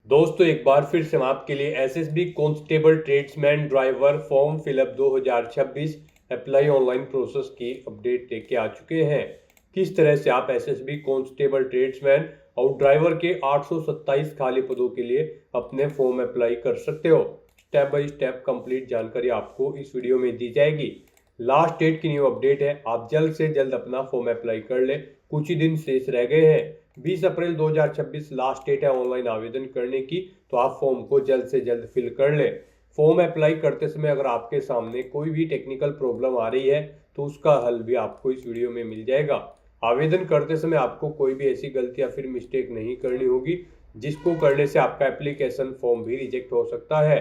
दोस्तों एक बार फिर से हम आपके लिए SSB constable tradesman driver form fill up 2026 apply online process की अपडेट लेके आ चुके हैं। किस तरह से आप एसएसबी कांस्टेबल ट्रेड्समैन और ड्राइवर के 827 खाली पदों के लिए अपने फॉर्म अप्लाई कर सकते हो, स्टेप बाय स्टेप कंप्लीट जानकारी आपको इस वीडियो में दी जाएगी। लास्ट डेट की न्यू अपडेट है, आप जल्द से जल्द अपना फॉर्म अप्लाई कर ले, कुछ ही दिन शेष रह गए हैं। 20 अप्रैल 2026 लास्ट डेट है ऑनलाइन आवेदन करने की, तो आप फॉर्म को जल्द से जल्द फिल कर लें। फॉर्म अप्लाई करते समय अगर आपके सामने कोई भी टेक्निकल प्रॉब्लम आ रही है तो उसका हल भी आपको इस वीडियो में मिल जाएगा। आवेदन करते समय आपको कोई भी ऐसी गलती या फिर मिस्टेक नहीं करनी होगी जिसको करने से आपका एप्लीकेशन फॉर्म भी रिजेक्ट हो सकता है।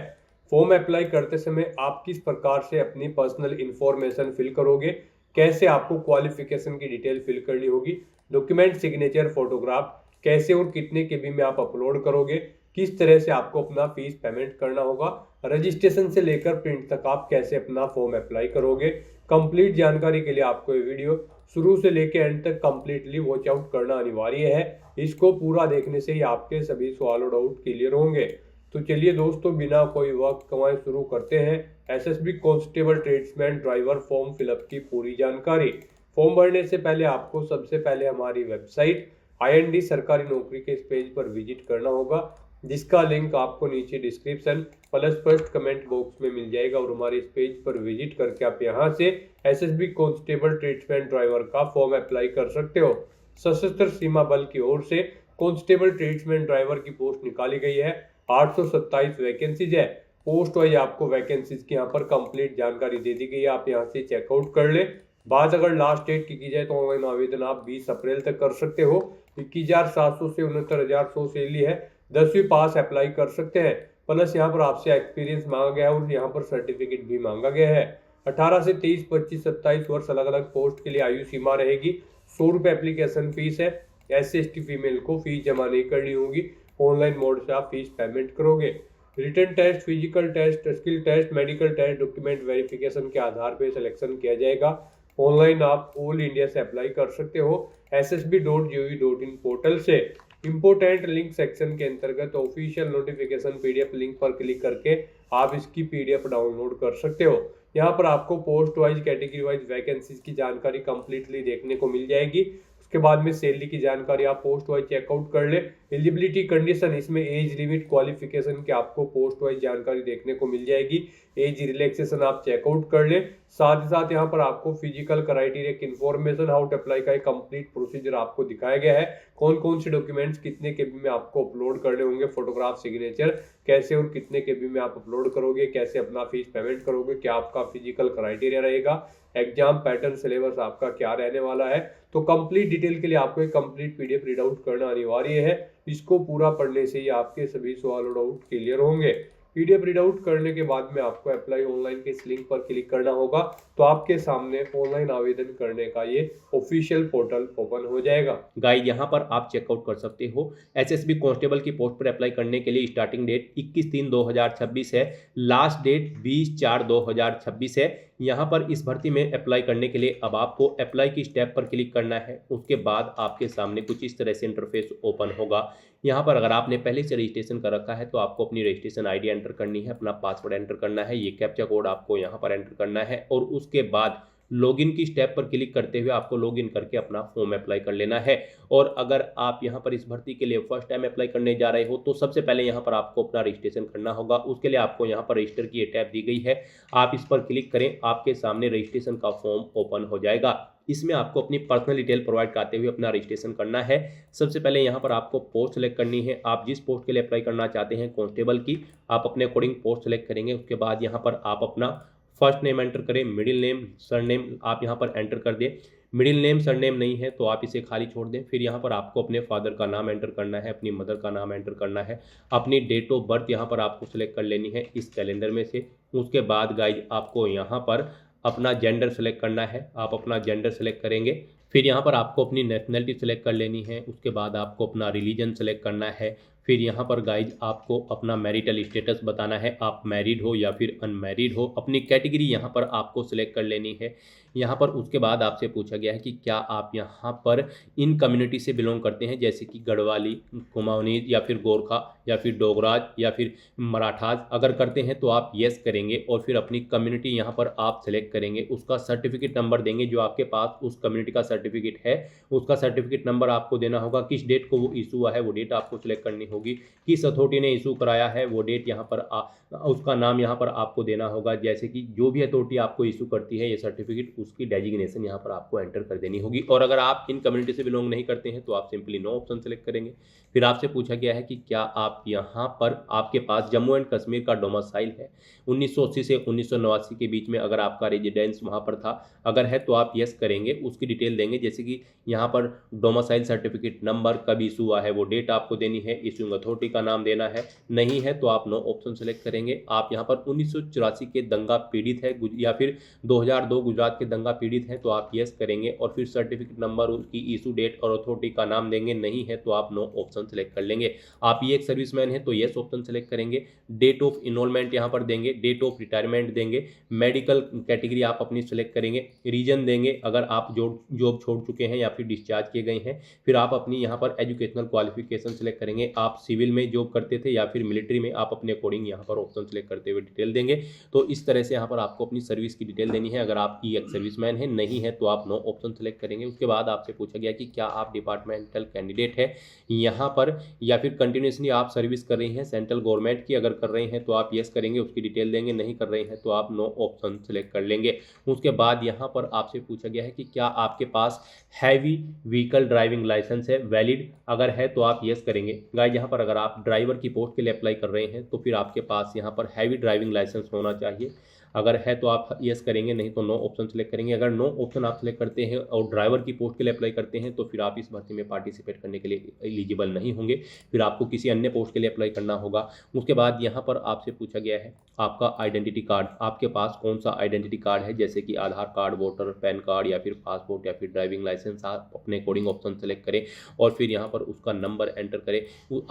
फॉर्म अप्लाई करते समय आप किस प्रकार से अपनी पर्सनल इंफॉर्मेशन फिल करोगे, कैसे आपको क्वालिफिकेशन की डिटेल फिल करनी होगी, डॉक्यूमेंट सिग्नेचर फोटोग्राफ कैसे और कितने केबी में आप अपलोड करोगे, किस तरह से आपको अपना फीस पेमेंट करना होगा, रजिस्ट्रेशन से लेकर प्रिंट तक आप कैसे अपना फॉर्म अप्लाई करोगे, कंप्लीट जानकारी के लिए आपको ये वीडियो शुरू से लेकर एंड तक कंप्लीटली वॉच आउट करना अनिवार्य है। इसको पूरा देखने से ही आपके सभी सवाल और डाउट क्लियर होंगे। तो चलिए दोस्तों, बिना कोई वक्त गंवाए शुरू करते हैं SSB constable tradesman driver form fill up की पूरी जानकारी। फॉर्म भरने से पहले आपको सबसे पहले हमारी वेबसाइट IND सरकारी नौकरी के इस पेज पर विजिट करना होगा, जिसका लिंक आपको नीचे description plus first comment box में मिल जाएगा। और हमारे इस पेज पर विजिट करके आप यहां से एसएसबी कांस्टेबल ट्रेड्समैन ड्राइवर का फॉर्म अप्लाई कर सकते हो। सशस्त्र सीमा बल की ओर से कांस्टेबल ट्रेड्समैन ड्राइवर की पोस्ट निकाली गई है, 827 वैकेंसीज है। पोस्ट वाइज आपको वैकेंसीज की यहाँ पर कंप्लीट जानकारी दे दी गई है, आप यहाँ से चेकआउट कर ले। बात अगर लास्ट डेट की जाए तो ऑनलाइन आवेदन आप 20 अप्रैल तक कर सकते हो। 21,700 से 69,100 सैलरी है। 10वीं पास अप्लाई कर सकते हैं, प्लस यहाँ पर आपसे एक्सपीरियंस मांगा गया है और यहाँ पर सर्टिफिकेट भी मांगा गया है। 18 से 23, 25, 27 वर्ष अलग अलग पोस्ट के लिए आयु सीमा रहेगी। 100 रुपये एप्लीकेशन फीस है। SC/ST फीमेल को फीस जमा नहीं करनी होगी, ऑनलाइन मोड से आप फीस पेमेंट करोगे। Written test, physical test, skill test, medical test, document verification के आधार पर सिलेक्शन किया जाएगा। ऑनलाइन आप ऑल इंडिया से अप्लाई कर सकते हो ssb.gov.in पोर्टल से। इंपोर्टेंट लिंक सेक्शन के अंतर्गत ऑफिशियल नोटिफिकेशन PDF लिंक पर क्लिक करके आप इसकी PDF डाउनलोड कर सकते हो। यहाँ पर आपको post wise, category wise vacancies की जानकारी कंप्लीटली देखने को मिल जाएगी। उसके बाद में सैलरी की जानकारी आप पोस्ट वाइज चेकआउट कर ले। एलिजिबिलिटी कंडीशन, इसमें एज लिमिट, क्वालिफिकेशन की आपको पोस्ट वाइज जानकारी देखने को मिल जाएगी। एज रिलैक्सेशन आप चेकआउट कर ले। साथ ही साथ यहाँ पर आपको फिजिकल क्राइटेरिया की इन्फॉर्मेशन, हाउ टू अप्लाई का एक कंप्लीट प्रोसीजर आपको दिखाया गया है। कौन कौन से डॉक्यूमेंट्स कितने केबी में आपको अपलोड करने होंगे, फोटोग्राफ, सिग्नेचर कैसे और कितने केबी में आप अपलोड करोगे, कैसे अपना फीस पेमेंट करोगे, क्या आपका फिजिकल क्राइटेरिया रहेगा, एग्जाम पैटर्न, सिलेबस आपका क्या रहने वाला है। तो कंप्लीट डिटेल के लिए आपको एक कंप्लीट PDF रीड आउट करना अनिवार्य है। इसको पूरा पढ़ने से ही आपके सभी सवाल और डाउट क्लियर होंगे। PDF रीड आउट करने के बाद में आपको अप्लाई ऑनलाइन के इस लिंक पर क्लिक करना होगा, तो आपके सामने ऑनलाइन आवेदन करने का ये ऑफिशियल पोर्टल ओपन हो जाएगा। गाइड यहाँ पर आप चेकआउट कर सकते हो। एसएसबी कांस्टेबल की पोस्ट पर अप्लाई करने के लिए स्टार्टिंग डेट 21/3/2026 है, लास्ट डेट 20/4/2026 है। यहाँ पर इस भर्ती में अप्लाई करने के लिए अब आपको अप्लाई की स्टेप पर क्लिक करना है। उसके बाद आपके सामने कुछ इस तरह से इंटरफेस ओपन होगा। यहाँ पर अगर आपने पहले से रजिस्ट्रेशन कर रखा है तो आपको अपनी रजिस्ट्रेशन ID एंटर करनी है, अपना पासवर्ड एंटर करना है, ये कैप्चा कोड आपको यहाँ पर एंटर करना है और उसके बाद लॉगिन की स्टेप पर क्लिक करते हुए आपको लॉगिन करके अपना फॉर्म अप्लाई कर लेना है। और अगर आप यहाँ पर इस भर्ती के लिए फर्स्ट टाइम अप्लाई करने जा रहे हो तो सबसे पहले यहाँ पर आपको अपना रजिस्ट्रेशन करना होगा। उसके लिए आपको यहाँ पर रजिस्टर की टैब दी गई है, आप इस पर क्लिक करें, आपके सामने रजिस्ट्रेशन का फॉर्म ओपन हो जाएगा। इसमें आपको अपनी पर्सनल डिटेल प्रोवाइड कराते हुए अपना रजिस्ट्रेशन करना है। सबसे पहले यहाँ पर आपको पोस्ट सेलेक्ट करनी है, आप जिस पोस्ट के लिए अप्लाई करना चाहते हैं कांस्टेबल की, आप अपने अकॉर्डिंग पोस्ट सेलेक्ट करेंगे। उसके बाद यहाँ पर आप अपना फर्स्ट नेम एंटर करें, मिडिल नेम, सरनेम आप यहाँ पर एंटर कर दें। मिडिल नेम सरनेम नहीं है तो आप इसे खाली छोड़ दें। फिर यहाँ पर आपको अपने फादर का नाम एंटर करना है, अपनी मदर का नाम एंटर करना है, अपनी डेट ऑफ बर्थ यहाँ पर आपको सिलेक्ट कर लेनी है इस कैलेंडर में से। उसके बाद गाइज आपको यहाँ पर अपना जेंडर सेलेक्ट करना है, आप अपना जेंडर सेलेक्ट करेंगे। फिर यहाँ पर आपको अपनी नेशनलिटी सेलेक्ट कर लेनी है। उसके बाद आपको अपना रिलीजन सेलेक्ट करना है। फिर यहाँ पर गाइज आपको अपना मैरिटल स्टेटस बताना है, आप मैरिड हो या फिर अनमैरिड हो। अपनी कैटेगरी यहाँ पर आपको सिलेक्ट कर लेनी है। यहाँ पर उसके बाद आपसे पूछा गया है कि क्या आप यहाँ पर इन कम्युनिटी से बिलोंग करते हैं, जैसे कि गढ़वाली, कुमाऊनी या फिर गोरखा या फिर डोगराज या फिर मराठाज। अगर करते हैं तो आप येस करेंगे और फिर अपनी कम्युनिटी यहाँ पर आप सिलेक्ट करेंगे। उसका सर्टिफिकेट नंबर देंगे, जो आपके पास उस कम्युनिटी का सर्टिफिकेट है उसका सर्टिफिकेट नंबर आपको देना होगा। किस डेट को वो इशू हुआ है वो डेट आपको सिलेक्ट करनी होगी। किस अथॉरिटी ने इशू कराया है वो डेट यहाँ पर उसका नाम यहाँ पर आपको देना होगा। जैसे कि जो भी अथॉरिटी आपको इशू करती है ये सर्टिफिकेट, उसकी डेजिग्नेशन यहाँ पर आपको एंटर कर देनी होगी। और अगर आप इन कम्युनिटी से बिलोंग नहीं करते हैं तो आप सिंपली नो ऑप्शन सेलेक्ट करेंगे। फिर आपसे पूछा गया है कि क्या आप यहाँ पर आपके पास जम्मू एंड कश्मीर का डोमिसाइल है 1980 से 1989 के बीच में, अगर आपका रेजिडेंस वहाँ पर था। अगर है तो आप यस करेंगे, उसकी डिटेल देंगे, जैसे कि यहाँ पर डोमिसाइल सर्टिफिकेट नंबर कब इशू हुआ है वो डेट आपको देनी है, इशूइंग अथॉरिटी का नाम देना है। नहीं है तो आप नो ऑप्शन सेलेक्ट करेंगे। आप यहाँ पर 1984 के दंगा पीड़ित है या फिर 2002 गुजरात के दंगा पीड़ित हैं तो आप यस करेंगे और फिर सर्टिफिकेट नंबर, उसकी इशू डेट और अथॉरिटी का नाम देंगे। नहीं है तो आप नो ऑप्शन सेलेक्ट कर लेंगे। आप ये एक सर्विसमैन है तो यस ऑप्शन सेलेक्ट करेंगे। डेट ऑफ इनरोलमेंट यहाँ पर देंगे, डेट ऑफ रिटायरमेंट देंगे, मेडिकल कैटेगरी आप अपनी सेलेक्ट करेंगे, रीजन देंगे अगर आप जॉब छोड़ चुके हैं या फिर डिस्चार्ज किए गए हैं। फिर आप अपनी यहाँ पर एजुकेशनल क्वालिफिकेशन सेलेक्ट करेंगे, आप सिविल में जॉब करते थे या फिर मिलिट्री में, आप अपने अकॉर्डिंग यहाँ पर ऑप्शन सेलेक्ट करते हुए डिटेल देंगे। तो इस तरह से यहाँ पर आपको अपनी सर्विस की डिटेल देनी है। अगर आप एक सर्विसमैन है, नहीं है तो आप नो ऑप्शन सेलेक्ट करेंगे। उसके बाद आपसे पूछा गया कि क्या आप डिपार्टमेंटल कैंडिडेट है यहाँ पर या फिर कंटिन्यूसली आप सर्विस कर रही हैं सेंट्रल गवर्नमेंट की। अगर कर रहे हैं तो आप यस करेंगे, उसकी डिटेल देंगे। नहीं कर रहे हैं तो आप नो ऑप्शन सेलेक्ट कर लेंगे। उसके बाद यहाँ पर आपसे पूछा गया है कि क्या आपके पास हैवी व्हीकल ड्राइविंग लाइसेंस है वैलिड। अगर है तो आप यस करेंगे। गाइस यहाँ पर अगर आप ड्राइवर की पोस्ट के लिए अप्लाई कर रहे हैं तो फिर आपके पास यहाँ पर हैवी ड्राइविंग लाइसेंस होना चाहिए। अगर है तो आप यस करेंगे, नहीं तो नो ऑप्शन सेलेक्ट करेंगे। अगर नो ऑप्शन आप सेलेक्ट करते हैं और ड्राइवर की पोस्ट के लिए अप्लाई करते हैं तो फिर आप इस भर्ती में पार्टिसिपेट करने के लिए एलिजिबल नहीं होंगे, फिर आपको किसी अन्य पोस्ट के लिए अप्लाई करना होगा। उसके बाद यहाँ पर आपसे पूछा गया है आपका आइडेंटिटी कार्ड, आपके पास कौन सा आइडेंटिटी कार्ड है, जैसे कि आधार कार्ड, वोटर, पैन कार्ड या फिर पासपोर्ट या फिर ड्राइविंग लाइसेंस। आप अपने अकॉर्डिंग ऑप्शन सेलेक्ट करें और फिर यहाँ पर उसका नंबर एंटर करें।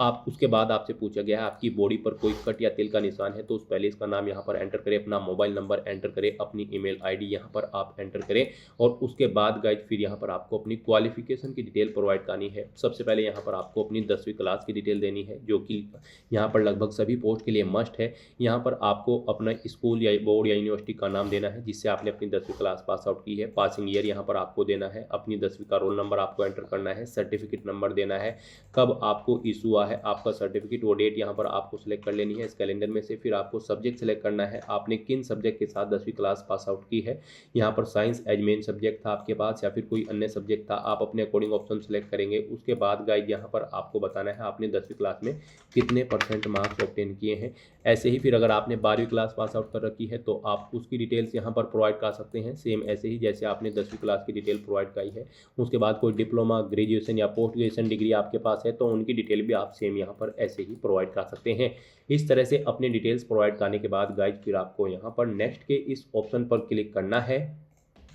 आप उसके बाद आपसे पूछा गया है आपकी बॉडी पर कोई कट या तिल का निशान है तो उस पहले इसका नाम यहाँ पर एंटर करें, अपना मोबाइल नंबर एंटर करें, अपनी ईमेल आईडी यहाँ पर आप एंटर करें। और उसके बाद गाइज फिर यहाँ पर आपको अपनी क्वालिफिकेशन की डिटेल प्रोवाइड करनी है। सबसे पहले यहाँ पर आपको अपनी 10वीं क्लास की डिटेल देनी है, जो कि यहाँ पर लगभग सभी पोस्ट के लिए मस्ट है। यहाँ पर आपको अपना स्कूल या बोर्ड या यूनिवर्सिटी का नाम देना है जिससे आपने अपनी 10वीं क्लास पास आउट की है, पासिंग ईयर यहाँ पर आपको देना है, अपनी 10वीं का रोल नंबर आपको एंटर करना है, सर्टिफिकेट नंबर देना है, कब आपको इशू हुआ है आपका सर्टिफिकेट वो डेट यहाँ पर आपको सिलेक्ट कर लेनी है इस कैलेंडर में से। फिर आपको सब्जेक्ट सेलेक्ट करना है, आपने किन सब्जेक्ट के साथ 10वीं क्लास पास आउट की है। यहाँ पर साइंस एज मेन सब्जेक्ट था आपके पास या फिर कोई अन्य सब्जेक्ट था, आप अपने अकॉर्डिंग ऑप्शन सेलेक्ट करेंगे। उसके बाद गाइड यहाँ पर आपको बताना है आपने 10वीं क्लास में कितने % मार्क्स ऑब्टेन किए हैं। ऐसे ही फिर अगर आपने 12वीं क्लास पास आउट कर रखी है तो आप उसकी डिटेल्स यहाँ पर प्रोवाइड कर सकते हैं, सेम ऐसे ही जैसे आपने 10वीं क्लास की डिटेल प्रोवाइड की है। उसके बाद कोई डिप्लोमा, ग्रेजुएशन या पोस्ट ग्रेजुएशन डिग्री आपके पास है तो उनकी डिटेल भी आप सेम यहाँ पर ऐसे ही प्रोवाइड कर सकते हैं। इस तरह से अपनी डिटेल्स प्रोवाइड करने के बाद गाइज फिर आपको यहाँ पर नेक्स्ट के इस ऑप्शन पर क्लिक करना है।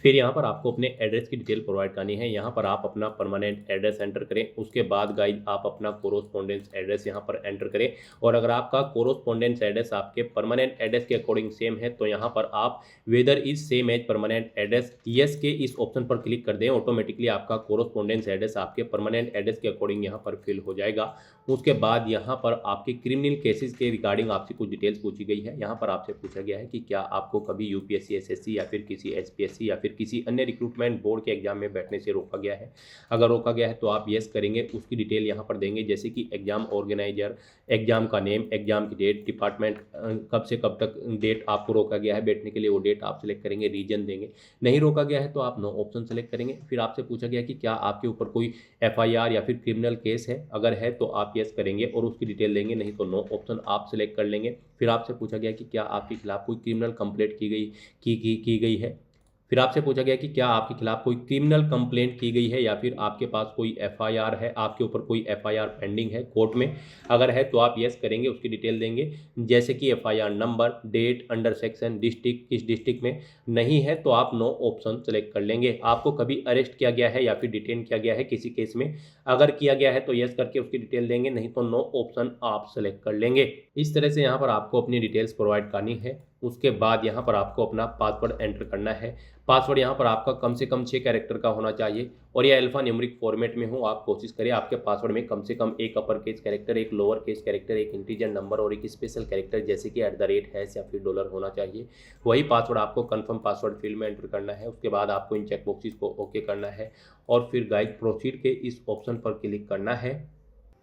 फिर यहाँ पर आपको अपने एड्रेस की डिटेल प्रोवाइड करनी है। यहाँ पर आप अपना परमानेंट एड्रेस एंटर करें। उसके बाद गाइज आप अपना कोरोस्पोंडेंस एड्रेस यहाँ पर एंटर करें। और अगर आपका कोरोस्पोंडेंस एड्रेस आपके परमानेंट एड्रेस के अकॉर्डिंग सेम है तो यहाँ पर आप whether is same as permanent address yes के इस ऑप्शन पर क्लिक कर दें। ऑटोमेटिकली आपका कोरोस्पोंडेंस एड्रेस आपके परमानेंट एड्रेस के अकॉर्डिंग यहाँ पर फिल हो जाएगा। उसके बाद यहाँ पर आपके क्रिमिनल केसेस के रिगार्डिंग आपसे कुछ डिटेल्स पूछी गई है। यहाँ पर आपसे पूछा गया है कि क्या आपको कभी यूपीएससी, एसएससी या फिर किसी एचपीएससी या फिर किसी अन्य रिक्रूटमेंट बोर्ड के एग्जाम में बैठने से रोका गया है। अगर रोका गया है तो आप यस करेंगे, उसकी डिटेल यहाँ पर देंगे, जैसे कि एग्जाम ऑर्गेनाइजर, एग्जाम का नेम, एग्जाम की डेट, डिपार्टमेंट, कब से कब तक डेट आपको रोका गया है बैठने के लिए वो डेट आप सिलेक्ट करेंगे, रीजन देंगे। नहीं रोका गया है तो आप नो ऑप्शन सेलेक्ट करेंगे। फिर आपसे पूछा गया कि क्या आपके ऊपर कोई एफआईआर या फिर क्रिमिनल केस है, अगर है तो आप यस करेंगे और उसकी डिटेल देंगे, नहीं तो नो ऑप्शन आप सिलेक्ट कर लेंगे। फिर आपसे पूछा गया कि क्या आपके खिलाफ कोई क्रिमिनल कंप्लेंट की गई है। फिर आपसे पूछा गया कि क्या आपके खिलाफ कोई क्रिमिनल कंप्लेंट की गई है या फिर आपके पास कोई एफआईआर है, आपके ऊपर कोई एफआईआर पेंडिंग है कोर्ट में। अगर है तो आप यस करेंगे, उसकी डिटेल देंगे, जैसे कि FIR number, date, under section, district, किस डिस्ट्रिक्ट में। नहीं है तो आप नो ऑप्शन सेलेक्ट कर लेंगे। आपको कभी अरेस्ट किया गया है या फिर डिटेन किया गया है किसी केस में, अगर किया गया है तो यस करके उसकी डिटेल देंगे, नहीं तो नो ऑप्शन आप सेलेक्ट कर लेंगे। इस तरह से यहाँ पर आपको अपनी डिटेल्स प्रोवाइड करनी है। उसके बाद यहाँ पर आपको अपना पासवर्ड एंटर करना है। पासवर्ड यहाँ पर आपका कम से कम 6 कैरेक्टर का होना चाहिए और ये अल्फा न्यूमेरिक फॉर्मेट में हो। आप कोशिश करें आपके पासवर्ड में कम से कम एक अपर केस कैरेक्टर, एक लोअर केस कैरेक्टर, एक इंटीजर नंबर और एक स्पेशल कैरेक्टर जैसे कि @ या फिर डॉलर होना चाहिए। वही पासवर्ड आपको कन्फर्म पासवर्ड फील्ड में एंटर करना है। उसके बाद आपको इन चेक बॉक्सेस को ओके करना है और फिर गाइड प्रोसीड के इस ऑप्शन पर क्लिक करना है।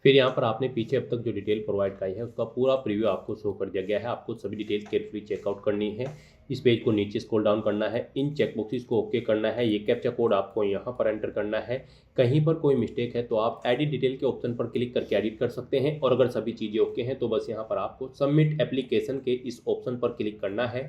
फिर यहाँ पर आपने पीछे अब तक जो डिटेल प्रोवाइड कराई है उसका पूरा प्रीव्यू आपको शो कर दिया गया है। आपको सभी डिटेल केयरफुली चेकआउट करनी है। इस पेज को नीचे स्क्रॉल डाउन करना है, इन चेक बॉक्सेस को ओके करना है। ये कैप्चा कोड आपको यहाँ पर एंटर करना है। कहीं पर कोई मिस्टेक है तो आप एडिट डिटेल के ऑप्शन पर क्लिक करके एडिट कर सकते हैं और अगर सभी चीज़ें ओके हैं तो बस यहाँ पर आपको सबमिट एप्लीकेशन के इस ऑप्शन पर क्लिक करना है।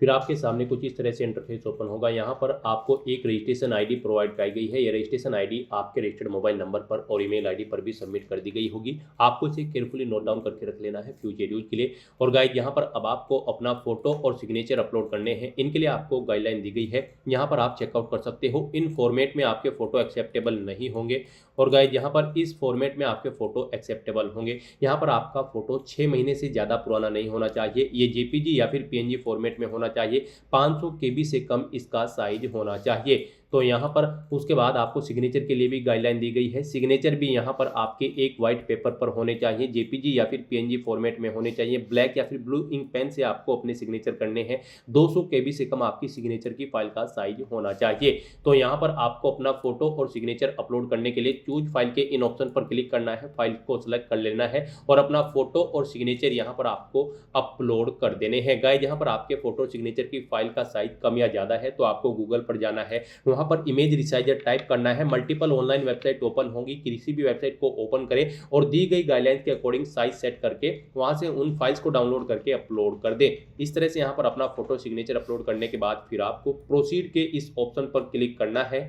फिर आपके सामने कुछ इस तरह से इंटरफेस ओपन होगा। यहाँ पर आपको एक रजिस्ट्रेशन आईडी प्रोवाइड कराई गई है। ये रजिस्ट्रेशन आईडी आपके रजिस्टर्ड मोबाइल नंबर पर और ईमेल आईडी पर भी सबमिट कर दी गई होगी। आपको इसे केयरफुली नोट डाउन करके रख लेना है फ्यूचर यूज के लिए। और गाइड यहाँ पर अब आपको अपना फोटो और सिग्नेचर अपलोड करने हैं। इनके लिए आपको गाइडलाइन दी गई है, यहाँ पर आप चेकआउट कर सकते हो। इन फॉर्मेट में आपके फोटो एक्सेप्टेबल नहीं होंगे और गाइड यहाँ पर इस फॉर्मेट में आपके फोटो एक्सेप्टेबल होंगे। यहाँ पर आपका फोटो 6 महीने से ज़्यादा पुराना नहीं होना चाहिए। ये जेपीजी या फिर पीएनजी फॉर्मेट में होना चाहिए। 500 केबी से कम इसका साइज होना चाहिए। तो यहाँ पर उसके बाद आपको सिग्नेचर के लिए भी गाइडलाइन दी गई है। सिग्नेचर भी यहाँ पर आपके एक वाइट पेपर पर होने चाहिए, जेपीजी या फिर पीएनजी फॉर्मेट में होने चाहिए। ब्लैक या फिर ब्लू इंक पेन से आपको अपने सिग्नेचर करने हैं। 200 केबी से कम आपकी सिग्नेचर की फाइल का साइज होना चाहिए। तो यहाँ पर आपको अपना फोटो और सिग्नेचर अपलोड करने के लिए चूज फाइल के इन ऑप्शन पर क्लिक करना है, फाइल को सिलेक्ट कर लेना है और अपना फोटो और सिग्नेचर यहाँ पर आपको अपलोड कर देने हैं। गाइस यहाँ पर आपके फोटो सिग्नेचर की फाइल का साइज कम या ज़्यादा है तो आपको गूगल पर जाना है, वहाँ पर इमेज रिसाइजर टाइप करना है। मल्टीपल ऑनलाइन वेबसाइट ओपन होंगी, किसी भी वेबसाइट को ओपन करें और दी गई गाइडलाइंस के अकॉर्डिंग साइज सेट करके वहाँ से उन फाइल्स को डाउनलोड करके अपलोड कर दें। इस तरह से यहाँ पर अपना फोटो सिग्नेचर अपलोड करने के बाद फिर आपको प्रोसीड के इस ऑप्शन पर क्लिक करना है।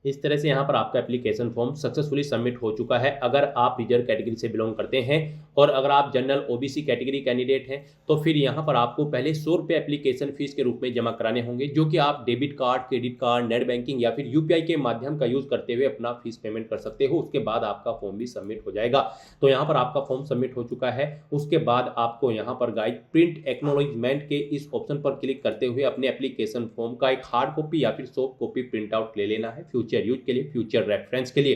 इस तरह से यहाँ पर आपका एप्लीकेशन फॉर्म सक्सेसफुली सबमिट हो चुका है। अगर आप रिजर्व कैटेगरी से बिलोंग करते हैं और अगर आप जनरल ओबीसी कैटेगरी कैंडिडेट हैं तो फिर यहाँ पर आपको पहले 100 रुपये एप्लीकेशन फीस के रूप में जमा कराने होंगे, जो कि आप debit card, credit card, net banking या फिर यूपीआई के माध्यम का यूज करते हुए अपना फीस पेमेंट कर सकते हो। उसके बाद आपका फॉर्म भी सबमिट हो जाएगा। तो यहाँ पर आपका फॉर्म सबमिट हो चुका है। उसके बाद आपको यहाँ पर गाइड प्रिंट एक्नॉलेजमेंट के इस ऑप्शन पर क्लिक करते हुए अपने एप्लीकेशन फॉर्म का एक हार्ड कॉपी या फिर सॉफ्ट कॉपी प्रिंट आउट ले लेना है फ्यूचर यूज के लिए, फ्यूचर रेफरेंस के लिए।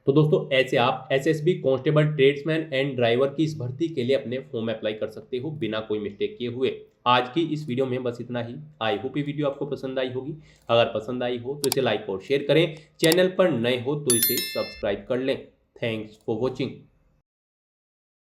तो दोस्तों ऐसे आप SSB constable, tradesman and driver की इस भर्ती के लिए अपने फॉर्म अप्लाई कर सकते हो बिना कोई मिस्टेक किए हुए। आज की इस वीडियो में बस इतना ही। आई होप ये वीडियो आपको पसंद आई होगी। अगर पसंद आई हो तो इसे लाइक और शेयर करें। चैनल पर नए हो तो इसे सब्सक्राइब कर लें। Thanks for watching.